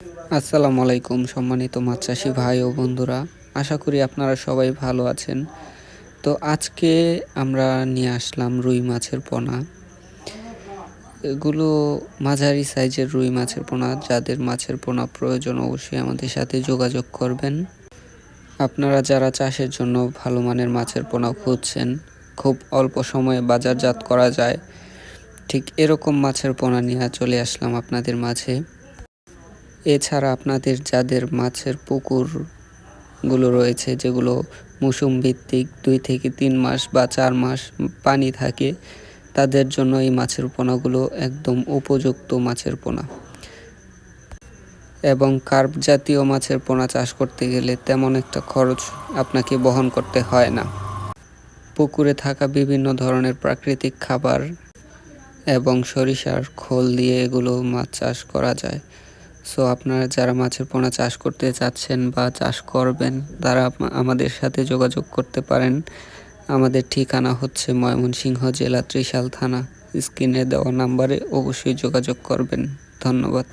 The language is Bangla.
আসসালামু আলাইকুম সম্মানিত মাছ চাষি ভাই ও বন্ধুরা, আশা করি আপনারা সবাই ভালো আছেন। তো আজকে আমরা নিয়ে আসলাম রুই মাছের পোনা। এগুলো মাঝারি সাইজের রুই মাছের পোনা। যাদের মাছের পোনা প্রয়োজন অবশ্যই আমাদের সাথে যোগাযোগ করবেন। আপনারা যারা চাষের জন্য ভালো মানের মাছের পোনা খুঁজছেন, খুব অল্প সময়ে বাজারজাত করা যায়, ঠিক এরকম মাছের পোনা নিয়ে চলে আসলাম আপনাদের মাঝে। এছাড়া আপনাদের যাদের মাছের পুকুরগুলো রয়েছে, যেগুলো মৌসুম ভিত্তিক 2 থেকে 3 মাস বা 4 মাস পানি থাকে, তাদের জন্য এই মাছের পোনাগুলো একদম উপযুক্ত মাছের পোনা। এবং কার্প জাতীয় মাছের পোনা চাষ করতে গেলে তেমন একটা খরচ আপনাকে বহন করতে হয় না। পুকুরে থাকা বিভিন্ন ধরনের প্রাকৃতিক খাবার এবং সরিষার খোল দিয়ে এগুলো মাছ চাষ করা যায়। সো আপনারা যারা মাছের পোনা চাষ করতে চাচ্ছেন বা চাষ করবেন, তারা আমাদের সাথে যোগাযোগ করতে পারেন। আমাদের ঠিকানা হচ্ছে ময়মনসিংহ জেলা ত্রিশাল থানা। স্ক্রিনে দেওয়া নাম্বারে অবশ্যই যোগাযোগ করবেন। ধন্যবাদ।